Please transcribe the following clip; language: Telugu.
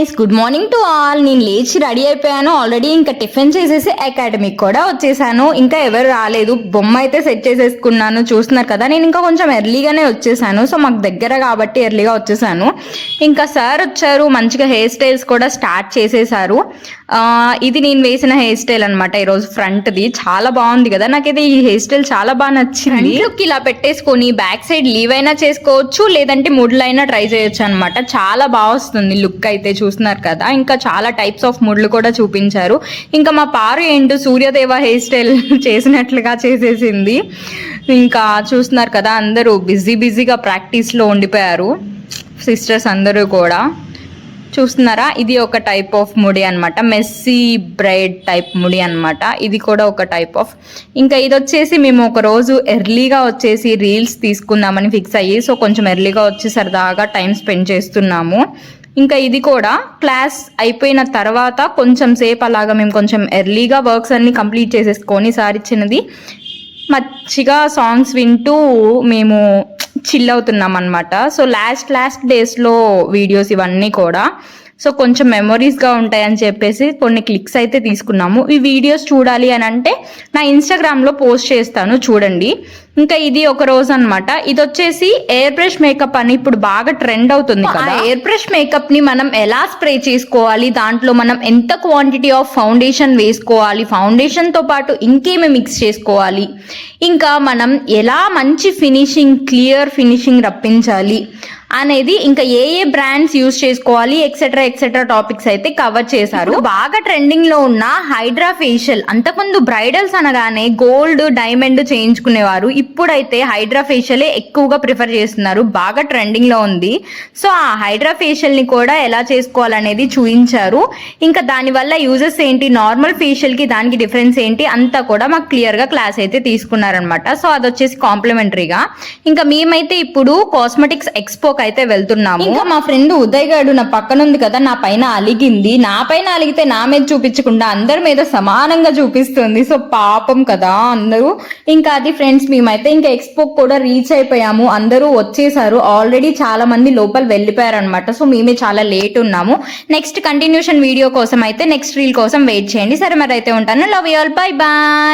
Guys, good morning to all. నేను లేచి రెడీ అయిపోయాను ఆల్రెడీ. ఇంకా టిఫిన్ చేసేసి అకాడమీకి కూడా వచ్చేసాను. ఇంకా ఎవరు రాలేదు. బొమ్మ అయితే సెట్ చేసేసుకున్నాను, చూస్తున్నారు కదా. నేను ఇంకా కొంచెం ఎర్లీగానే వచ్చేసాను. సో మాకు దగ్గర కాబట్టి ఎర్లీగా వచ్చేసాను. ఇంకా సార్ వచ్చారు, మంచిగా హెయిర్ స్టైల్స్ కూడా స్టార్ట్ చేసేసారు. ఇది నేను వేసిన హెయిర్ స్టైల్ అనమాట ఈరోజు. ఫ్రంట్ది చాలా బాగుంది కదా, నాకైతే ఈ హెయిర్ స్టైల్ చాలా బాగా నచ్చింది. లుక్ ఇలా పెట్టేసుకొని బ్యాక్ సైడ్ లీవ్ అయినా చేసుకోవచ్చు, లేదంటే ముడ్లైనా ట్రై చేయొచ్చు అనమాట. చాలా బాగా వస్తుంది లుక్ అయితే, చూస్తున్నారు కదా. ఇంకా చాలా టైప్స్ ఆఫ్ ముడ్లు కూడా చూపించారు. ఇంకా మా పారు ఏంటో సూర్యదేవ హెయిర్ స్టైల్ చేసినట్లుగా చేసేసింది. ఇంకా చూస్తున్నారు కదా, అందరూ బిజీగా ప్రాక్టీస్లో ఉండిపోయారు. సిస్టర్స్ అందరూ కూడా చూస్తున్నారా. ఇది ఒక టైప్ ఆఫ్ ముడి అనమాట, మెస్సీ బ్రైడ్ టైప్ ముడి అనమాట. ఇది కూడా ఒక టైప్ ఆఫ్. ఇంకా ఇది వచ్చేసి మేము ఒక రోజు ఎర్లీగా వచ్చేసి రీల్స్ తీసుకుందామని ఫిక్స్ అయ్యి, సో కొంచెం ఎర్లీగా వచ్చి సరదాగా టైం స్పెండ్ చేస్తున్నాము. ఇంకా ఇది కూడా క్లాస్ అయిపోయిన తర్వాత కొంచెం సేపు అలాగా మేము కొంచెం ఎర్లీగా వర్క్స్ అన్ని కంప్లీట్ చేసేసుకొని సార్ ఇచ్చినది మంచిగా సాంగ్స్ వింటూ మేము చిల్ అవుతున్నాం అనమాట. సో లాస్ట్ డేస్లో వీడియోస్ ఇవన్నీ కూడా సో కొంచెం మెమొరీస్గా ఉంటాయని చెప్పేసి కొన్ని క్లిక్స్ అయితే తీసుకున్నాము. ఈ వీడియోస్ చూడాలి అని అంటే నా ఇన్స్టాగ్రామ్లో పోస్ట్ చేస్తాను, చూడండి. ఇంకా ఇది ఒక రోజు అనమాట. ఇది వచ్చేసి ఎయిర్ బ్రష్ మేకప్ అని ఇప్పుడు బాగా ట్రెండ్ అవుతుంది కదా. ఎయిర్ బ్రష్ మేకప్ ని మనం ఎలా స్ప్రే చేసుకోవాలి, దాంట్లో మనం ఎంత క్వాంటిటీ ఆఫ్ ఫౌండేషన్ వేసుకోవాలి, ఫౌండేషన్ తో పాటు ఇంకేమి మిక్స్ చేసుకోవాలి, ఇంకా మనం ఎలా మంచి ఫినిషింగ్, క్లియర్ ఫినిషింగ్ రప్పించాలి అనేది, ఇంకా ఏ బ్రాండ్స్ యూజ్ చేసుకోవాలి, ఎక్సెట్రా టాపిక్స్ అయితే కవర్ చేశారు. బాగా ట్రెండింగ్ లో ఉన్న హైడ్రా ఫేషియల్, అంతకుముందు బ్రైడల్స్ అనగానే గోల్డ్, డైమండ్ చేయించుకునేవారు. ఇప్పుడైతే హైడ్రా ఫేషియలే ఎక్కువగా ప్రిఫర్ చేస్తున్నారు, బాగా ట్రెండింగ్ లో ఉంది. సో ఆ హైడ్రా ఫేషియల్ ని కూడా ఎలా చేసుకోవాలనేది చూపించారు. ఇంకా దానివల్ల యూజెస్ ఏంటి, నార్మల్ ఫేషియల్ కి దానికి డిఫరెన్స్ ఏంటి అంతా కూడా మాకు క్లియర్ గా క్లాస్ అయితే తీసుకున్నారనమాట. సో అది వచ్చేసి కాంప్లిమెంటరీగా. ఇంకా మేమైతే ఇప్పుడు కాస్మెటిక్స్ ఎక్స్పో అయితే వెళ్తున్నాము. ఇంకా మా ఫ్రెండ్ ఉదయ్ గారు నా పక్కన ఉంది కదా, నా పైన అలిగింది. నా పైన అలిగితే నా మీద చూపించకుండా అందరి మీద సమానంగా చూపిస్తుంది. సో పాపం కదా అందరూ. ఇంకా అది ఫ్రెండ్స్, మేమైతే ఇంకా ఎక్స్పో కూడా రీచ్ అయిపోయాము. అందరూ వచ్చేసారు ఆల్రెడీ, చాలా మంది లోపల వెళ్ళిపోయారు అనమాట. సో మేమే చాలా లేట్ ఉన్నాము. నెక్స్ట్ కంటిన్యూషన్ వీడియో కోసం అయితే నెక్స్ట్ రీల్ కోసం వెయిట్ చేయండి. సరే మరి అయితే ఉంటాను. Love you all, bye bye.